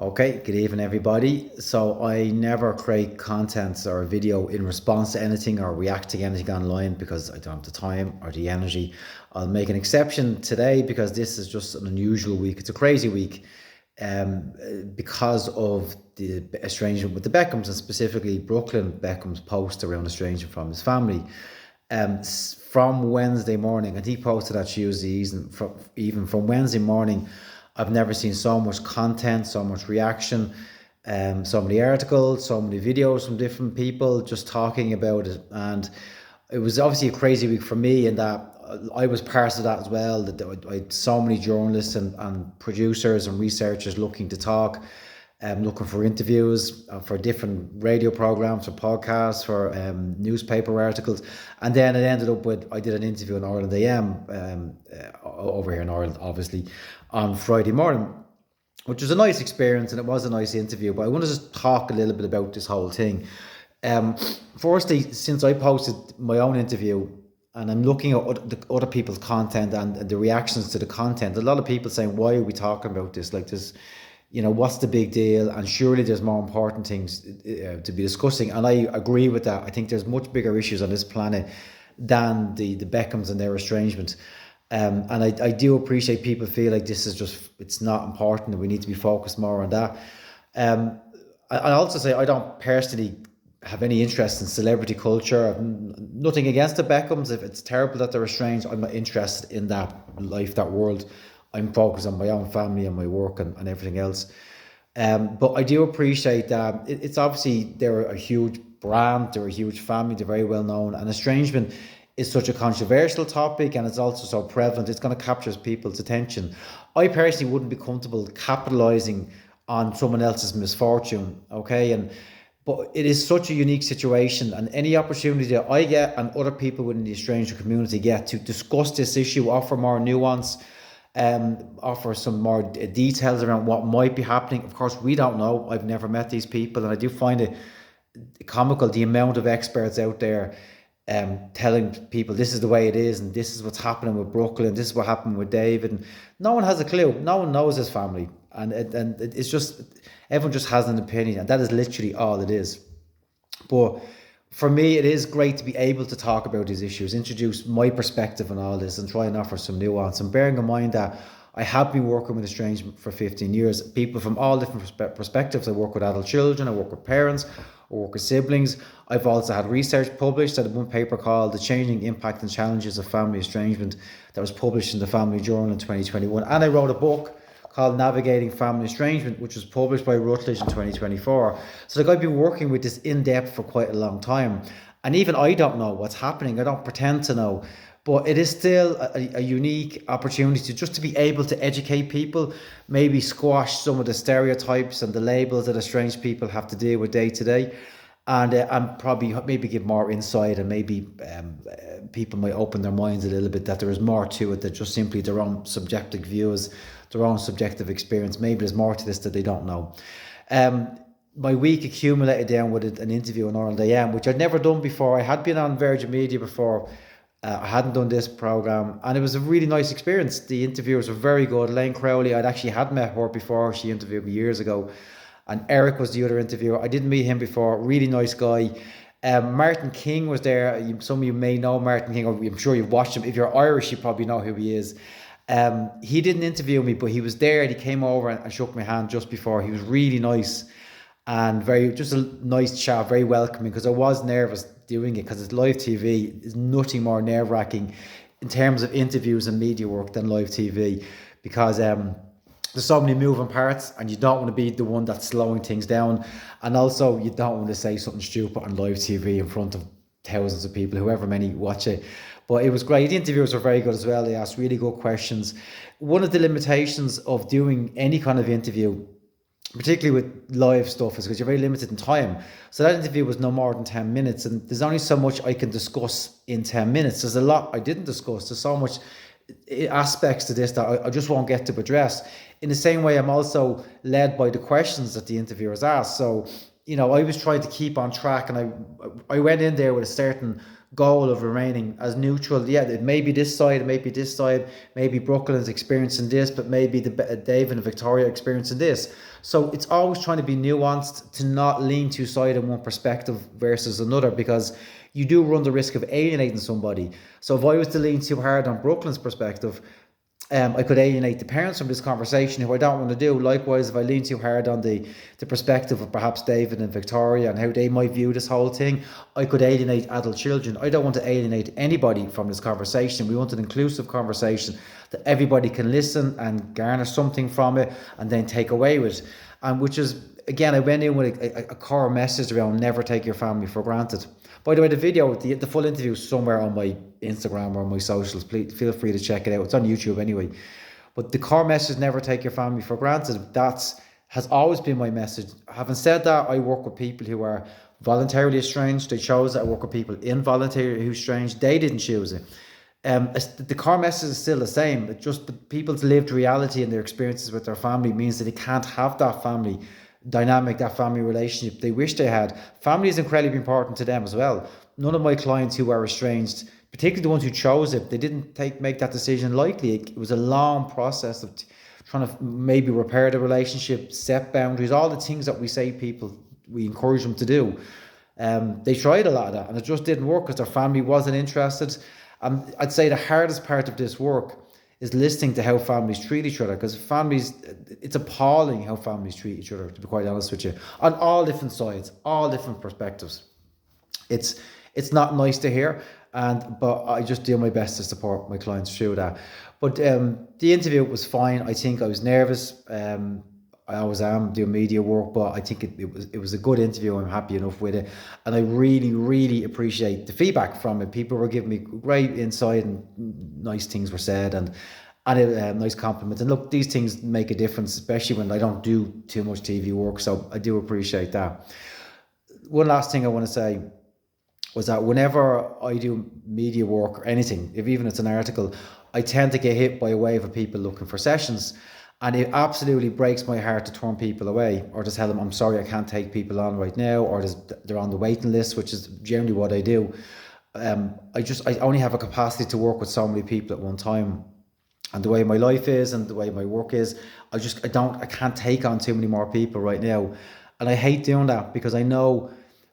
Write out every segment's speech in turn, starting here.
Okay, good evening, everybody. So, I never create content or video in response to anything or react to anything online because I don't have the time or the energy. I'll make an exception today because this is just an unusual week. It's a crazy week um, because of the estrangement with the Beckhams, and specifically Brooklyn Beckham's post around estrangement from his family. From Wednesday morning, and he posted that Tuesday even from Wednesday morning, I've never seen so much content, so much reaction, so many articles, so many videos from different people just talking about it. And it was obviously a crazy week for me in that I was part of that as well. That I had so many journalists and producers and researchers looking to talk, looking for interviews for different radio programs, for podcasts, for newspaper articles, and then it ended up with I did an interview in Ireland AM over here in Ireland, obviously, on Friday morning, which was a nice experience and it was a nice interview. But I want to just talk a little bit about this whole thing. Um, Firstly, since I posted my own interview and I'm looking at other people's content and the reactions to the content, a lot of people saying, "Why are we talking about this? Like this, what's the big deal? And surely there's more important things to be discussing." And I agree with that. I think there's much bigger issues on this planet than the Beckhams and their estrangement. And I do appreciate people feel like this is just, it's not important and we need to be focused more on that. Um, I also say I don't personally have any interest in celebrity culture. I've nothing against the Beckhams. If it's terrible that they're estranged, I'm not interested in that life, that world. I'm focused on my own family and my work and everything else. But I do appreciate that it's obviously they're a huge brand, they're a huge family, they're very well known, and estrangement is such a controversial topic and it's also so prevalent. It's going to capture people's attention. I personally wouldn't be comfortable capitalizing on someone else's misfortune, okay? But it is such a unique situation, and any opportunity that I get and other people within the estranged community get to discuss this issue, offer more nuance, offer some more details around what might be happening. Of course, we don't know. I've never met these people, and I do find it comical the amount of experts out there telling people this is the way it is and this is what's happening with Brooklyn, this is what happened with David. And no one has a clue. No one knows his family, and it's just everyone just has an opinion, and that is literally all it is. But for me, it is great to be able to talk about these issues, introduce my perspective on all this, and try and offer some nuance. And bearing in mind that I have been working with estrangement for 15 years, people from all different perspectives. I work with adult children, I work with parents, I work with siblings. I've also had research published at one paper called The Changing Impact and Challenges of Family Estrangement that was published in the Family Journal in 2021. And I wrote a book called Navigating Family Estrangement, which was published by Routledge in 2024. So like I've been working with this in depth for quite a long time. And even I don't know what's happening. I don't pretend to know. But it is still a unique opportunity to be able to educate people, maybe squash some of the stereotypes and the labels that estranged people have to deal with day to day. And probably maybe give more insight, and maybe people might open their minds a little bit that there is more to it than just simply their own subjective views, their own subjective experience. Maybe there's more to this that they don't know. My week accumulated down with an interview on Ireland AM, which I'd never done before. I had been on Virgin Media before. I hadn't done this program, and it was a really nice experience. The interviewers were very good. Elaine Crowley, I'd actually had met her before. She interviewed me years ago. And Eric was the other interviewer. I didn't meet him before. Really nice guy. Martin King was there. Some of you may know Martin King, or I'm sure you've watched him. If you're Irish, you probably know who he is. He didn't interview me, but he was there and he came over and shook my hand just before. He was really nice and just a nice chat, very welcoming, because I was nervous doing it because it's live TV. It's nothing more nerve-wracking in terms of interviews and media work than live TV, because there's so many moving parts and you don't want to be the one that's slowing things down, and also you don't want to say something stupid on live TV in front of thousands of people, however many watch it. But it was great. The interviewers were very good as well. They asked really good questions. One of the limitations of doing any kind of interview, particularly with live stuff, is because you're very limited in time. So that interview was no more than 10 minutes, and there's only so much I can discuss in 10 minutes. There's a lot I didn't discuss. There's so much aspects to this that I just won't get to address. In the same way, I'm also led by the questions that the interviewers asked. So, I was trying to keep on track, and I went in there with a certain goal of remaining as neutral. Yeah, it may be this side, it may be this side, maybe Brooklyn's experiencing this, but maybe the David and Victoria experiencing this. So it's always trying to be nuanced, to not lean too side in one perspective versus another, because you do run the risk of alienating somebody. So if I was to lean too hard on Brooklyn's perspective, I could alienate the parents from this conversation, who I don't want to do. Likewise, if I lean too hard on the perspective of perhaps David and Victoria and how they might view this whole thing, I could alienate adult children. I don't want to alienate anybody from this conversation. We want an inclusive conversation that everybody can listen and garner something from it and then take away with it. And which is, again, I went in with a core message around never take your family for granted. By the way, the video, the full interview is somewhere on my Instagram or on my socials. Please feel free to check it out. It's on YouTube anyway. But the core message, never take your family for granted, has always been my message. Having said that, I work with people who are voluntarily estranged. They chose it. I work with people involuntarily who estranged. They didn't choose it. The core message is still the same. It's just the people's lived reality and their experiences with their family means that they can't have that family dynamic, that family relationship they wish they had. Family is incredibly important to them as well. None of my clients who are estranged, particularly the ones who chose it, they didn't make that decision lightly. It was a long process of trying to maybe repair the relationship, set boundaries, all the things that we say we encourage them to do. They tried a lot of that and it just didn't work because their family wasn't interested. I'd say the hardest part of this work is listening to how families treat each other, because it's appalling how families treat each other, to be quite honest with you, on all different sides, all different perspectives. It's not nice to hear, but I just do my best to support my clients through that. But the interview was fine. I think I was nervous. I always am doing media work, but I think it was a good interview. I'm happy enough with it, and I really, really appreciate the feedback from it. People were giving me great insight and nice things were said, and nice compliments. And look, these things make a difference, especially when I don't do too much TV work. So I do appreciate that. One last thing I want to say was that whenever I do media work or anything, even if it's an article, I tend to get hit by a wave of people looking for sessions. And it absolutely breaks my heart to turn people away or to tell them, I'm sorry, I can't take people on right now, or they're on the waiting list, which is generally what I do. I only have a capacity to work with so many people at one time. And the way my life is and the way my work is, I can't take on too many more people right now. And I hate doing that, because I know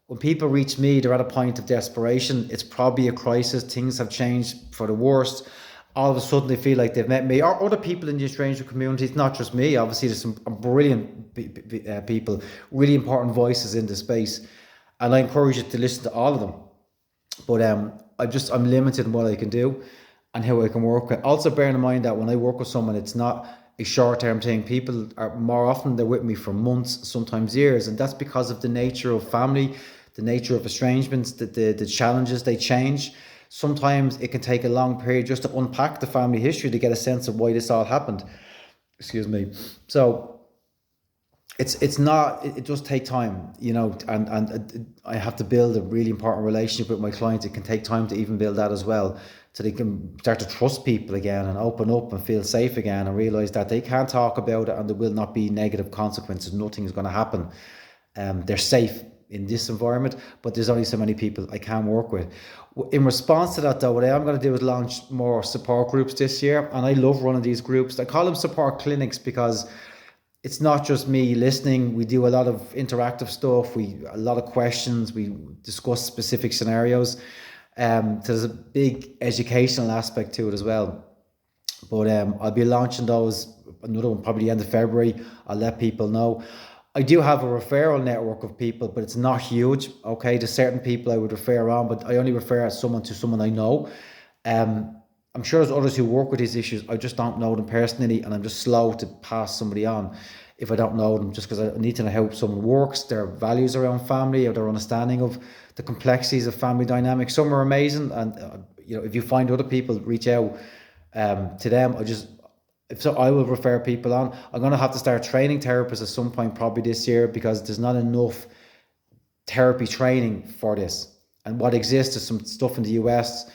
when people reach me, they're at a point of desperation. It's probably a crisis. Things have changed for the worst. All of a sudden they feel like they've met me or other people in the estrangement community. It's not just me. Obviously there's some brilliant people, really important voices in the space, and I encourage you to listen to all of them. But I'm limited in what I can do and how I can work with. Also bear in mind that when I work with someone, it's not a short-term thing. People are more often, they're with me for months, sometimes years, and that's because of the nature of family, the nature of estrangements, the challenges, they change. Sometimes it can take a long period just to unpack the family history to get a sense of why this all happened. Excuse me. So it does take time, and I have to build a really important relationship with my clients. It can take time to even build that as well, so they can start to trust people again and open up and feel safe again and realize that they can talk about it and there will not be negative consequences. Nothing is going to happen. They're safe in this environment, but there's only so many people I can work with. In response to that though, what I am going to do is launch more support groups this year, and I love running these groups. I call them support clinics because it's not just me listening. We do a lot of interactive stuff, a lot of questions, we discuss specific scenarios. There's a big educational aspect to it as well. But I'll be launching those, another one probably the end of February. I'll let people know. I do have a referral network of people, but it's not huge. Okay, there's certain people I would refer on, but I only refer someone to someone I know. I'm sure there's others who work with these issues. I just don't know them personally, and I'm just slow to pass somebody on if I don't know them, just because I need to know how someone works, their values around family, or their understanding of the complexities of family dynamics. Some are amazing, and if you find other people, reach out to them. I will refer people on. I'm going to have to start training therapists at some point, probably this year, because there's not enough therapy training for this. And what exists is some stuff in the US.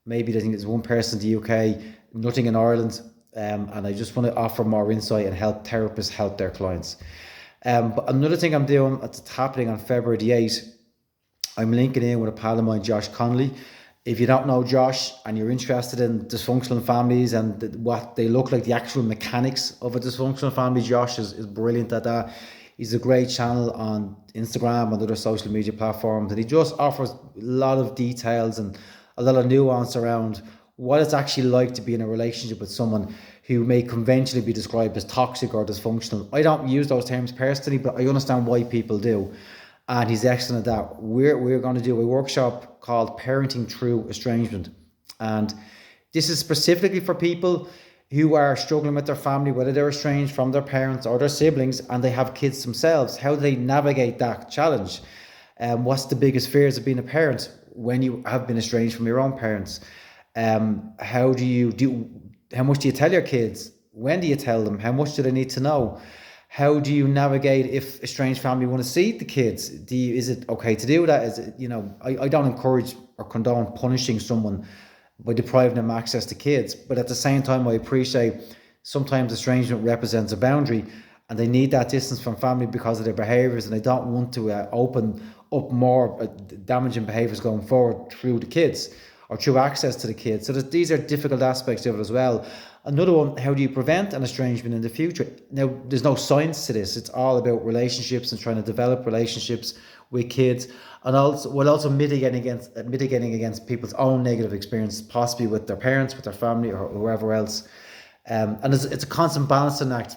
Maybe I think there's one person in the UK, nothing in Ireland. And I just want to offer more insight and help therapists help their clients. But another thing I'm doing, it's happening on February the 8th. I'm linking in with a pal of mine, Josh Connolly. If you don't know Josh and you're interested in dysfunctional families and what they look like, the actual mechanics of a dysfunctional family, Josh is brilliant at that. He's a great channel on Instagram and other social media platforms, and he just offers a lot of details and a lot of nuance around what it's actually like to be in a relationship with someone who may conventionally be described as toxic or dysfunctional. I don't use those terms personally, but I understand why people do. And he's excellent at that. We're going to do a workshop called Parenting Through Estrangement. And this is specifically for people who are struggling with their family, whether they're estranged from their parents or their siblings, and they have kids themselves. How do they navigate that challenge? What's the biggest fears of being a parent when you have been estranged from your own parents? How do you do? How much do you tell your kids? When do you tell them? How much do they need to know? How do you navigate if estranged family want to see the kids? Is it okay to do that? Is it, I don't encourage or condone punishing someone by depriving them access to kids. But at the same time, I appreciate sometimes estrangement represents a boundary and they need that distance from family because of their behaviours, and they don't want to open up more damaging behaviours going forward through the kids or through access to the kids. So these are difficult aspects of it as well. Another one, how do you prevent an estrangement in the future? Now, there's no science to this. It's all about relationships and trying to develop relationships with kids, and also mitigating against people's own negative experiences, possibly with their parents, with their family, or whoever else. And it's a constant balancing act.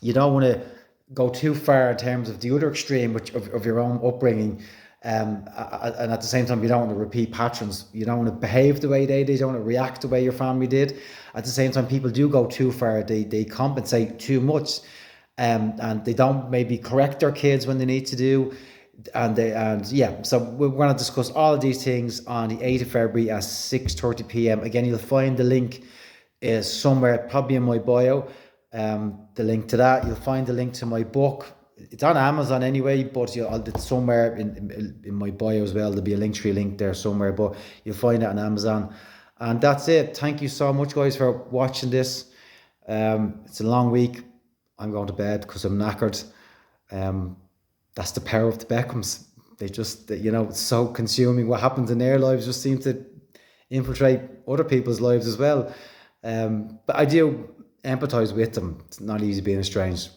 You don't want to go too far in terms of the other extreme of your own upbringing. And at the same time, you don't want to repeat patterns. You don't want to behave the way they did. You don't want to react the way your family did. At the same time, people do go too far. They compensate too much, and they don't maybe correct their kids when they need to do. So we're going to discuss all of these things on the 8th of February at 6:30 p.m. Again, you'll find the link is somewhere, probably in my bio. The link to that. You'll find the link to my book. It's on Amazon anyway, but it's somewhere in my bio as well. There'll be a Linktree link there somewhere, but you'll find it on Amazon. And that's it. Thank you so much, guys, for watching this. It's a long week. I'm going to bed because I'm knackered. That's the power of the Beckhams. They just, it's so consuming. What happens in their lives just seems to infiltrate other people's lives as well. But I do empathise with them. It's not easy being estranged.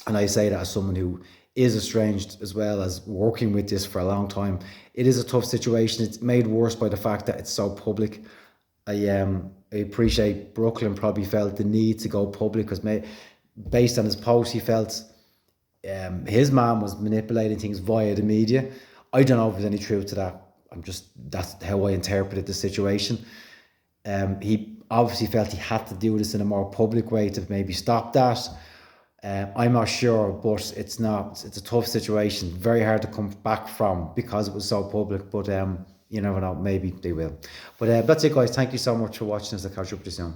And I say that as someone who is estranged as well as working with this for a long time. It is a tough situation. It's made worse by the fact that it's so public. I appreciate Brooklyn probably felt the need to go public because based on his post, he felt his mom was manipulating things via the media. I don't know if there's any truth to that. That's how I interpreted the situation. He obviously felt he had to do this in a more public way to maybe stop that. I'm not sure, but it's a tough situation, very hard to come back from because it was so public, but you never know, maybe they will. But that's it, guys. Thank you so much for watching this. I'll catch up with you soon.